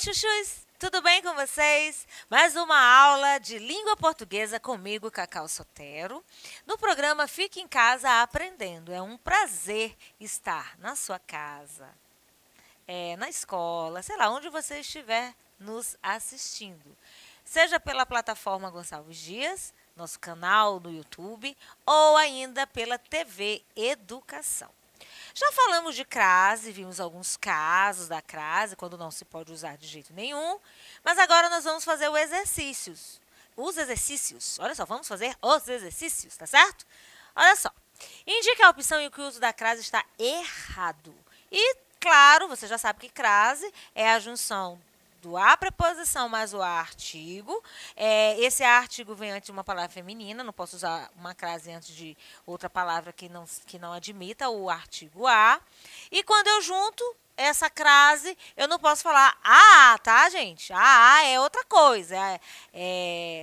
chuchus! Tudo bem com vocês? Mais uma aula de língua portuguesa comigo, Cacau Sotero, no programa Fique em Casa Aprendendo. É um prazer estar na sua casa, na escola, sei lá, onde você estiver nos assistindo. Seja pela plataforma Gonçalves Dias, nosso canal no YouTube, ou ainda pela TV Educação. Já falamos de crase, vimos alguns casos da crase, quando não se pode usar de jeito nenhum. Mas agora nós vamos fazer os exercícios. Olha só, vamos fazer os exercícios, tá certo? Olha só. Indique a opção em que o uso da crase está errado. E, claro, você já sabe que crase é a junção do a preposição mais o a artigo. Esse a artigo vem antes de uma palavra feminina, não posso usar uma crase antes de outra palavra que não admita o artigo a. E quando eu junto essa crase, eu não posso falar a, tá, gente? A é outra coisa,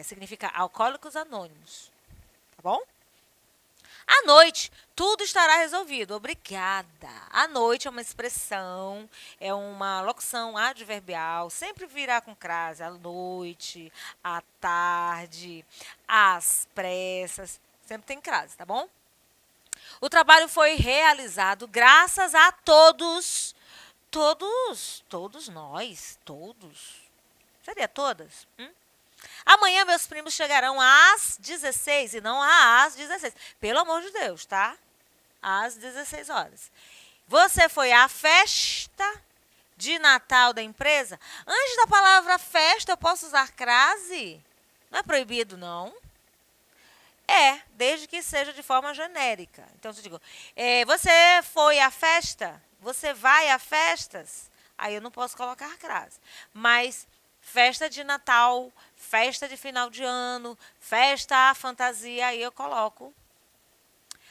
significa alcoólicos anônimos, tá bom? À noite, tudo estará resolvido. Obrigada. À noite é uma expressão, é uma locução adverbial, sempre virá com crase. À noite, à tarde, às pressas, sempre tem crase, tá bom? O trabalho foi realizado graças a todos nós, todos. Seria todas? Amanhã meus primos chegarão às 16 e não às 16. Pelo amor de Deus, tá? Às 16 horas. Você foi à festa de Natal da empresa? Antes da palavra festa, eu posso usar crase? Não é proibido, não? Desde que seja de forma genérica. Então, se eu digo, você foi à festa? Você vai a festas? Aí eu não posso colocar crase. Mas festa de Natal, festa de final de ano, festa à fantasia, aí eu coloco.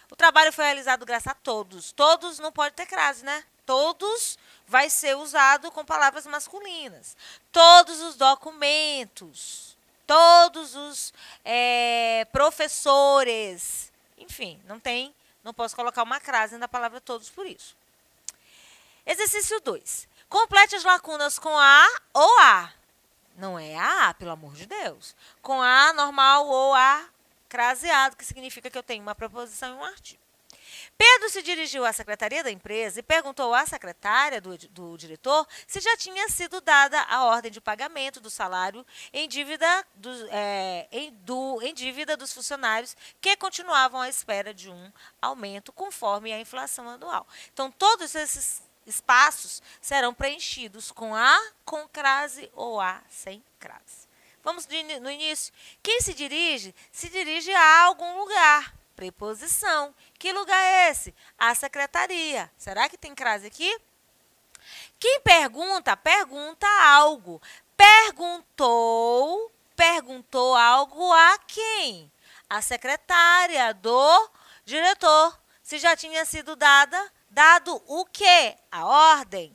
O trabalho foi realizado graças a todos. Todos não pode ter crase, né? Todos vai ser usado com palavras masculinas. Todos os documentos, todos os professores. Enfim, não posso colocar uma crase na palavra todos por isso. Exercício 2. Complete as lacunas com a ou a. Não é a, pelo amor de Deus. Com a normal ou a craseado, que significa que eu tenho uma preposição e um artigo. Pedro se dirigiu à secretaria da empresa e perguntou à secretária do diretor se já tinha sido dada a ordem de pagamento do salário em dívida dos funcionários que continuavam à espera de um aumento conforme a inflação anual. Então, todos esses espaços serão preenchidos com a com crase ou a sem crase. Vamos no início. Quem se dirige a algum lugar. Preposição. Que lugar é esse? A secretaria. Será que tem crase aqui? Quem pergunta algo. Perguntou algo a quem? A secretária do diretor. Se já tinha sido dado o quê? A ordem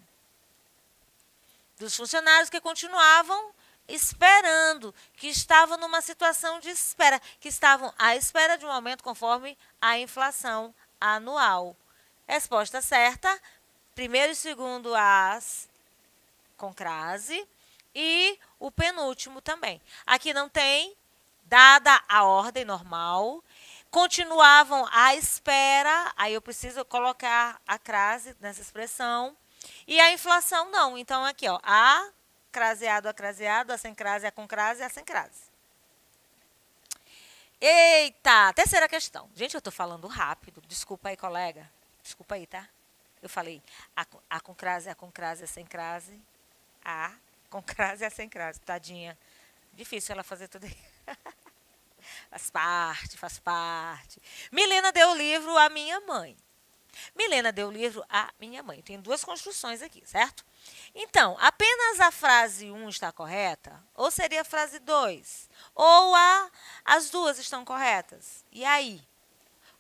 dos funcionários que continuavam esperando, que estavam numa situação de espera, que estavam à espera de um aumento conforme a inflação anual. Resposta certa, primeiro e segundo as com crase e o penúltimo também. Aqui não tem, dada a ordem normal, continuavam à espera, aí eu preciso colocar a crase nessa expressão, e a inflação não. Então, aqui, ó, a craseado, a sem crase, a com crase, a sem crase. Eita, terceira questão. Gente, eu tô falando rápido, desculpa aí, colega. Desculpa aí, tá? Eu falei a com crase, a sem crase, a com crase, a sem crase. Tadinha, difícil ela fazer tudo isso. Faz parte. Milena deu o livro à minha mãe. Milena deu o livro à minha mãe. Tem duas construções aqui, certo? Então, apenas a frase 1 está correta? Ou seria a frase 2? Ou as duas estão corretas? E aí?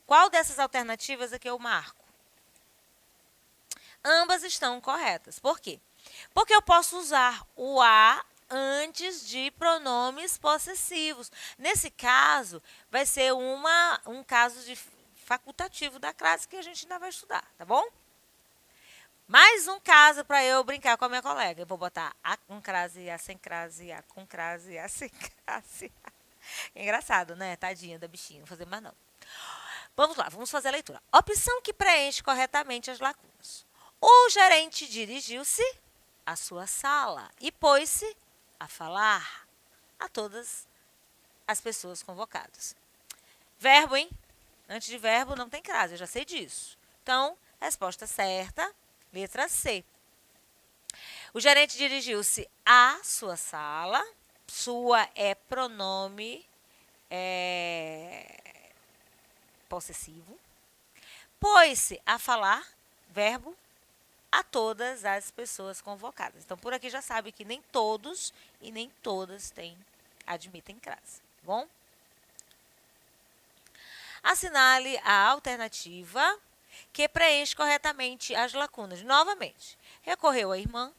Qual dessas alternativas é que eu marco? Ambas estão corretas. Por quê? Porque eu posso usar o a antes de pronomes possessivos. Nesse caso, vai ser um caso de facultativo da crase que a gente ainda vai estudar, tá bom? Mais um caso para eu brincar com a minha colega. Eu vou botar a com crase, a sem crase, a com crase, a sem crase. Engraçado, né? Tadinha da bichinha, não vou fazer mais não. Vamos lá, vamos fazer a leitura. Opção que preenche corretamente as lacunas. O gerente dirigiu-se à sua sala e pôs-se a falar a todas as pessoas convocadas. Verbo, hein? Antes de verbo não tem crase, eu já sei disso. Então, resposta certa, letra C. O gerente dirigiu-se à sua sala. Sua é pronome possessivo. Pôs-se a falar, verbo, a todas as pessoas convocadas. Então, por aqui já sabe que nem todos e nem todas admitem crase. Bom? Assinale a alternativa que preenche corretamente as lacunas. Novamente, recorreu à irmã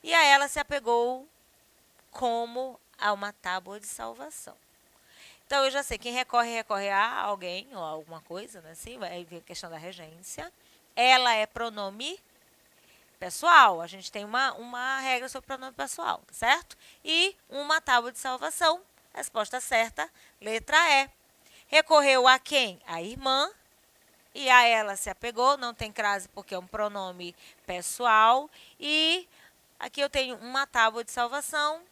e a ela se apegou como a uma tábua de salvação. Então, eu já sei, quem recorre a alguém ou a alguma coisa, né? Assim, vai ver a questão da regência. Ela é pronome pessoal. A gente tem uma regra sobre pronome pessoal, certo? E uma tábua de salvação. Resposta certa, letra E. Recorreu a quem? A irmã. E a ela se apegou. Não tem crase porque é um pronome pessoal. E aqui eu tenho uma tábua de salvação.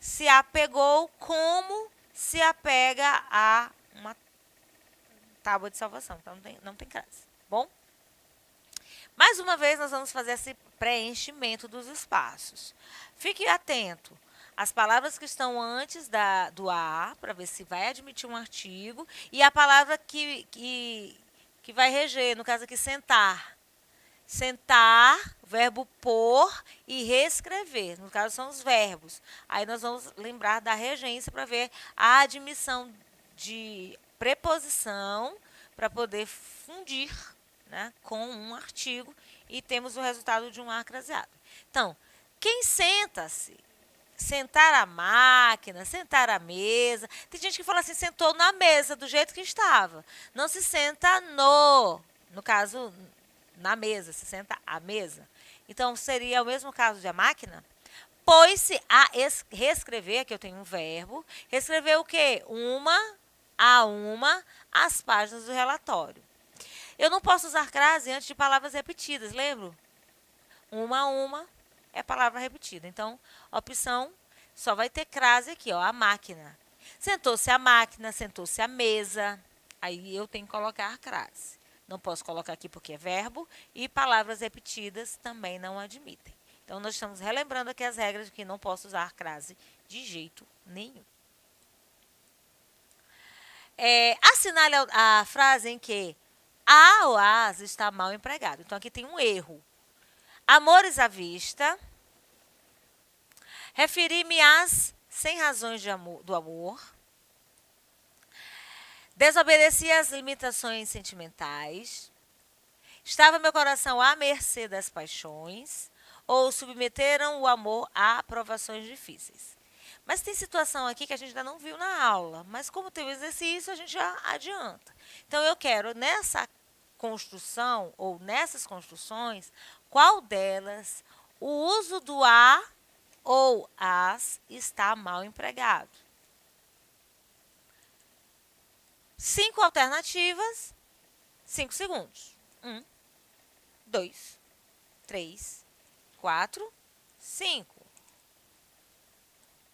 Se apegou como se apega a uma tábua de salvação. Então, não tem crase. Bom? Mais uma vez, nós vamos fazer esse preenchimento dos espaços. Fique atento às palavras que estão antes do A, para ver se vai admitir um artigo, e a palavra que vai reger, no caso aqui, sentar. Sentar, verbo pôr e reescrever. No caso, são os verbos. Aí nós vamos lembrar da regência para ver a admissão de preposição para poder fundir, né, com um artigo e temos o resultado de um A craseado. Então, quem senta-se? Sentar à máquina, sentar à mesa. Tem gente que fala assim, sentou na mesa, do jeito que estava. Não se senta no caso, na mesa, se senta à mesa. Então, seria o mesmo caso de a máquina? Pôs-se a reescrever, aqui eu tenho um verbo. Reescrever o quê? Uma as páginas do relatório. Eu não posso usar crase antes de palavras repetidas, lembro? Uma a uma é palavra repetida. Então, a opção só vai ter crase aqui, ó, a máquina. Sentou-se a máquina, sentou-se a mesa. Aí eu tenho que colocar crase. Não posso colocar aqui porque é verbo e palavras repetidas também não admitem. Então, nós estamos relembrando aqui as regras de que não posso usar crase de jeito nenhum. Assinale a frase em que a ou as está mal empregado. Então, aqui tem um erro. Amores à vista. Referi-me às sem razões do amor. Desobedeci às limitações sentimentais. Estava meu coração à mercê das paixões. Ou submeteram o amor a provações difíceis. Mas tem situação aqui que a gente ainda não viu na aula. Mas como tem o exercício, a gente já adianta. Então, eu quero, nessa construção ou nessas construções, qual delas o uso do a ou as está mal empregado. 5 alternativas, 5 segundos. 1, 2, 3, 4, 5.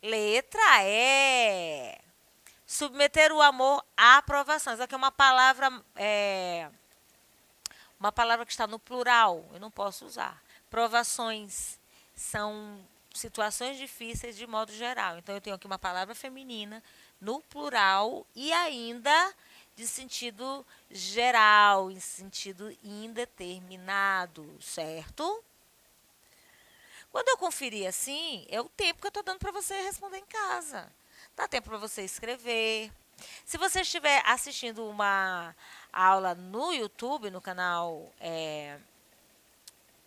Letra E. Submeter o amor a aprovações. Aqui é uma palavra que está no plural. Eu não posso usar. Provações são situações difíceis de modo geral. Então, eu tenho aqui uma palavra feminina no plural e ainda de sentido geral, em sentido indeterminado, certo? Quando eu conferir assim, é o tempo que eu estou dando para você responder em casa. Dá tempo para você escrever. Se você estiver assistindo uma aula no YouTube, no canal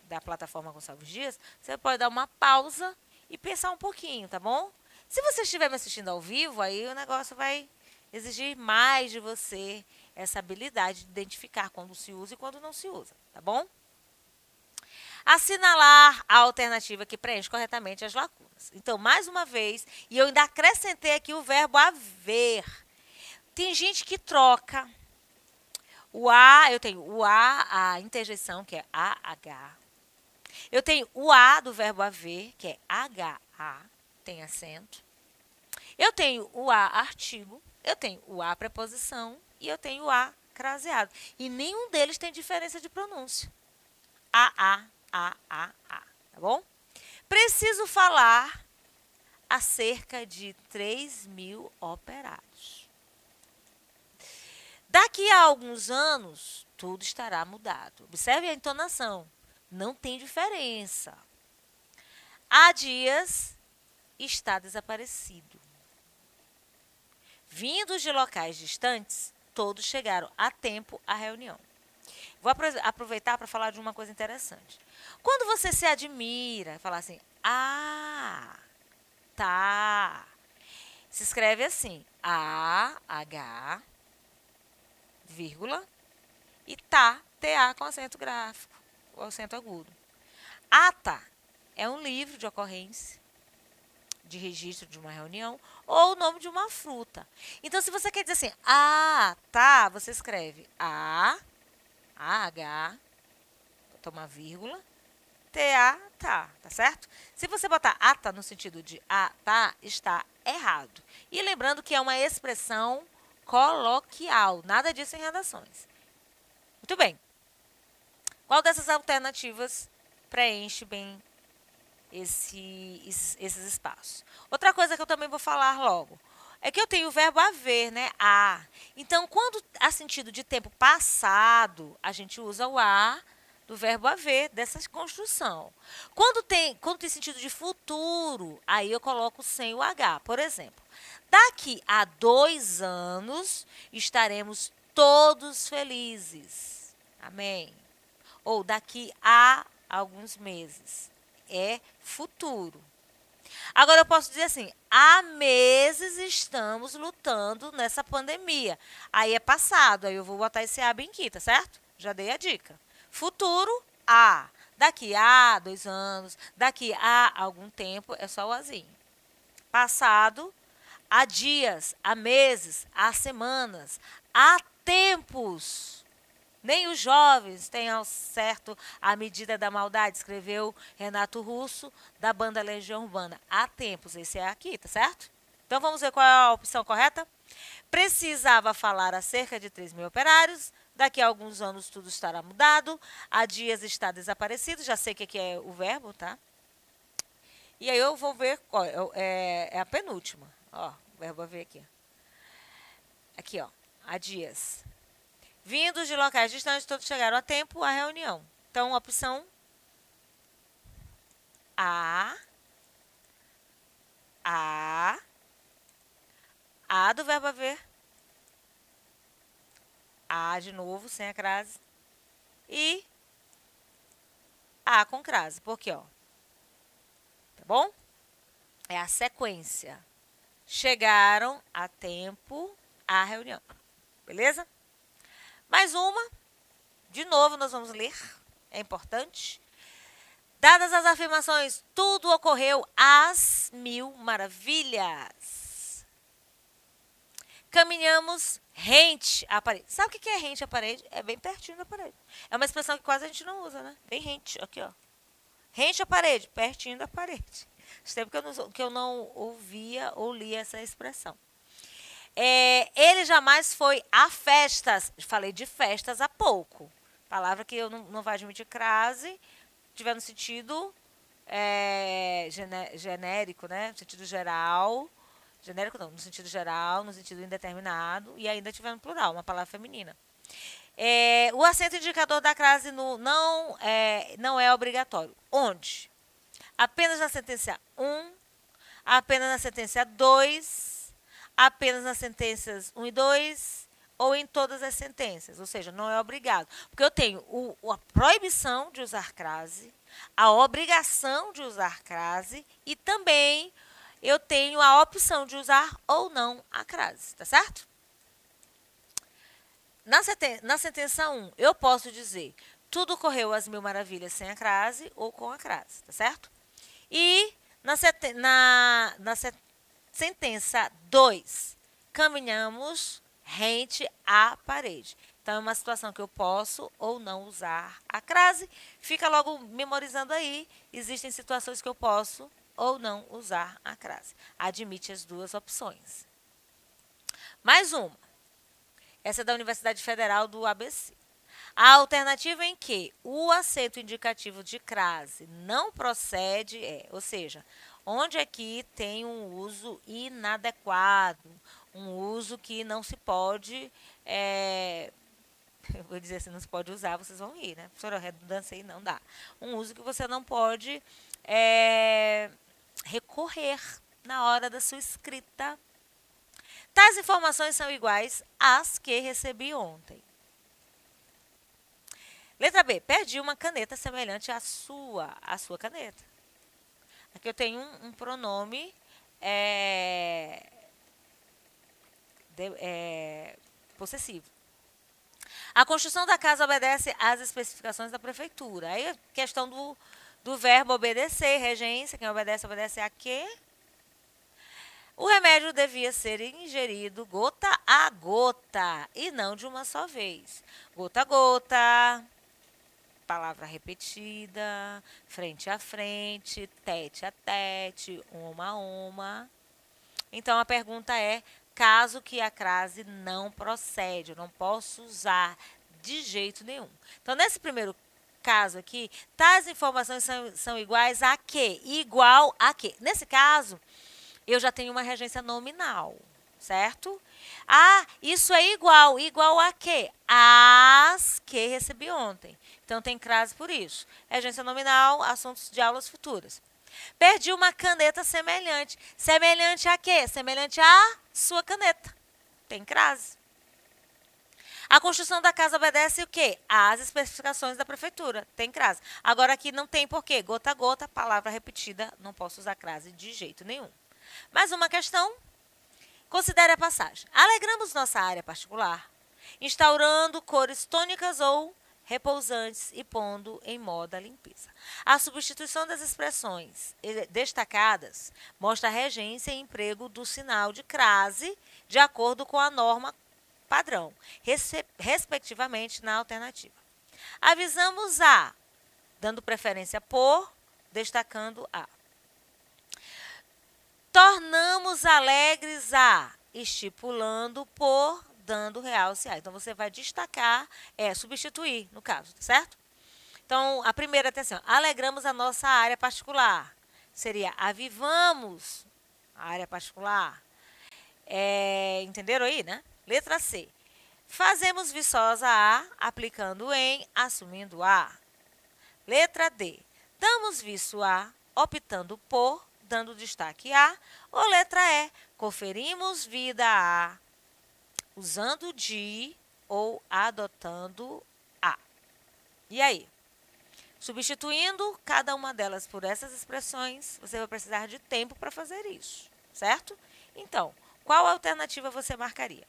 da plataforma Gonçalves Dias, você pode dar uma pausa e pensar um pouquinho, tá bom? Se você estiver me assistindo ao vivo, aí o negócio vai exigir mais de você essa habilidade de identificar quando se usa e quando não se usa, tá bom? Assinalar a alternativa que preenche corretamente as lacunas. Então, mais uma vez, e eu ainda acrescentei aqui o verbo haver. Tem gente que troca o A, eu tenho o A interjeição, que é AH. Eu tenho o A do verbo haver, que é HA, tem acento. Eu tenho o A artigo, eu tenho o A preposição e eu tenho o A craseado. E nenhum deles tem diferença de pronúncia. A, tá bom? Preciso falar acerca de 3.000 operários. Daqui a alguns anos, tudo estará mudado. Observe a entonação. Não tem diferença. Há dias, está desaparecido. Vindos de locais distantes, todos chegaram a tempo à reunião. Vou aproveitar para falar de uma coisa interessante. Quando você se admira, falar assim, tá. Se escreve assim, AH, vírgula, e tá, TA com acento gráfico, ou acento agudo. Ata é um livro de ocorrência, de registro de uma reunião, ou o nome de uma fruta. Então, se você quer dizer assim, tá, você escreve AH, toma vírgula, TA, tá certo? Se você botar ata no sentido de tá, está errado. E lembrando que é uma expressão coloquial, nada disso em redações. Muito bem. Qual dessas alternativas preenche bem esses espaços? Outra coisa que eu também vou falar logo é que eu tenho o verbo haver, né? Então, quando há sentido de tempo passado, a gente usa o do verbo haver, dessa construção. Quando tem sentido de futuro, aí eu coloco sem o H. Por exemplo, daqui a 2 anos estaremos todos felizes. Amém? Ou daqui a alguns meses. É futuro. Agora eu posso dizer assim, há meses estamos lutando nessa pandemia. Aí é passado, aí eu vou botar esse A bem aqui, tá certo? Já dei a dica. Futuro, A. Daqui a 2 anos, daqui a algum tempo, é só o Azinho. Passado, há dias, há meses, há semanas, há tempos. Nem os jovens têm ao certo a medida da maldade, escreveu Renato Russo, da banda Legião Urbana. Há tempos, esse é aqui, tá certo? Então, vamos ver qual é a opção correta? Precisava falar acerca de 3.000 operários, daqui a alguns anos tudo estará mudado, há dias está desaparecido, já sei o que é o verbo, tá? E aí eu vou ver, ó, é a penúltima, ó, o verbo haver aqui. Aqui, ó, há dias. Vindos de locais distantes, todos chegaram a tempo à reunião. Então, opção A do verbo haver. A de novo, sem a crase. E A com crase. Por quê, ó? Tá bom? É a sequência. Chegaram a tempo à reunião. Beleza? Mais uma, de novo nós vamos ler, é importante. Dadas as afirmações, tudo ocorreu às 1000 maravilhas. Caminhamos rente à parede. Sabe o que é rente à parede? É bem pertinho da parede. É uma expressão que quase a gente não usa, né? Bem rente, aqui, ó. Rente à parede, pertinho da parede. Faz tempo que eu não ouvia ou lia essa expressão. Ele jamais foi a festas. Falei de festas há pouco. Palavra que eu não vai admitir crase, tiver no sentido genérico, né? No sentido geral. Genérico não, no sentido geral, no sentido indeterminado. E ainda tiver no plural, uma palavra feminina. O acento indicador da crase não é obrigatório. Onde? Apenas na sentença 1, apenas na sentença 2, apenas nas sentenças 1 e 2 ou em todas as sentenças, ou seja, não é obrigado. Porque eu tenho a proibição de usar crase, a obrigação de usar crase e também eu tenho a opção de usar ou não a crase, tá certo? Na sentença 1, eu posso dizer, tudo correu às mil maravilhas sem a crase ou com a crase, tá certo? E na sentença 2, caminhamos rente à parede. Então, é uma situação que eu posso ou não usar a crase. Fica logo memorizando aí. Existem situações que eu posso ou não usar a crase. Admite as duas opções. Mais uma. Essa é da Universidade Federal do ABC. A alternativa em que o acento indicativo de crase não procede ou seja, onde aqui tem um uso inadequado, um uso que não se pode, eu vou dizer assim, não se pode usar, vocês vão rir, né? Professora, redundância aí não dá. Um uso que você não pode recorrer na hora da sua escrita. Tais informações são iguais às que recebi ontem. Letra B. Perdi uma caneta semelhante à sua caneta. Aqui eu tenho um pronome possessivo. A construção da casa obedece às especificações da prefeitura. Aí a questão do verbo obedecer, regência, quem obedece, obedece a quê? O remédio devia ser ingerido gota a gota e não de uma só vez. Gota a gota, palavra repetida, frente a frente, tete a tete, uma a uma. Então, a pergunta é, caso que a crase não procede, eu não posso usar de jeito nenhum. Então, nesse primeiro caso aqui, tais informações são iguais a quê? Igual a quê? Nesse caso, eu já tenho uma regência nominal, certo? Ah, isso é igual. Igual a quê? As que recebi ontem. Então, tem crase por isso. Regência nominal, assuntos de aulas futuras. Perdi uma caneta semelhante. Semelhante a quê? Semelhante à sua caneta. Tem crase. A construção da casa obedece o quê? Às especificações da prefeitura. Tem crase. Agora, aqui não tem por quê. Gota a gota, palavra repetida, não posso usar crase de jeito nenhum. Mais uma questão. Considere a passagem. Alegramos nossa área particular, instaurando cores tônicas ou repousantes e pondo em moda a limpeza. A substituição das expressões destacadas mostra a regência e emprego do sinal de crase de acordo com a norma padrão, respectivamente na alternativa. Avisamos a, dando preferência por, destacando a. Tornamos alegres a, estipulando por, dando realce a. Então, você vai destacar, substituir, no caso, certo? Então, a primeira, atenção, alegramos a nossa área particular. Seria, avivamos a área particular. Entenderam aí, né? Letra C. Fazemos viçosa a, aplicando em, assumindo a. Letra D. Damos viço a, optando por, dando destaque a. Ou letra E. Conferimos vida a, usando de ou adotando a. E aí? Substituindo cada uma delas por essas expressões, você vai precisar de tempo para fazer isso, certo? Então, qual alternativa você marcaria?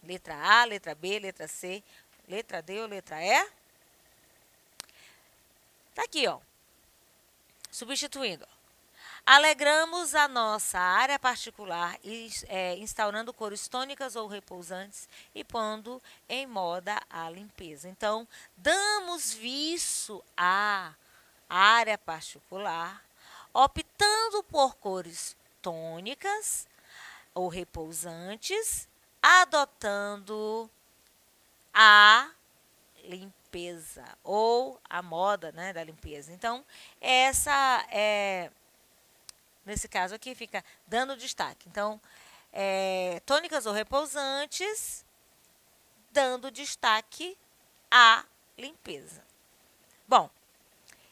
Letra A, letra B, letra C, letra D ou letra E? Tá aqui, ó. Substituindo. Alegramos a nossa área particular, instaurando cores tônicas ou repousantes e pondo em moda a limpeza. Então, damos viço à área particular, optando por cores tônicas ou repousantes, adotando a limpeza ou a moda, né, da limpeza. Então, essa nesse caso aqui fica dando destaque. Então, tônicas ou repousantes, dando destaque à limpeza. Bom,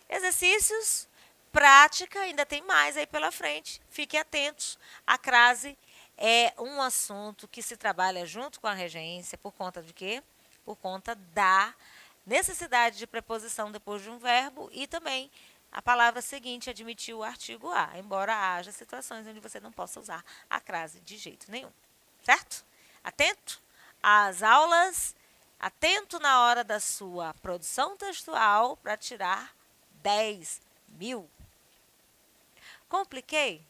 exercícios, prática, ainda tem mais aí pela frente. Fiquem atentos. A crase é um assunto que se trabalha junto com a regência por conta de quê? Por conta da necessidade de preposição depois de um verbo e também a palavra seguinte admitiu o artigo a, embora haja situações onde você não possa usar a crase de jeito nenhum, certo? Atento às aulas Atento na hora da sua produção textual para tirar 10.000. Compliquei?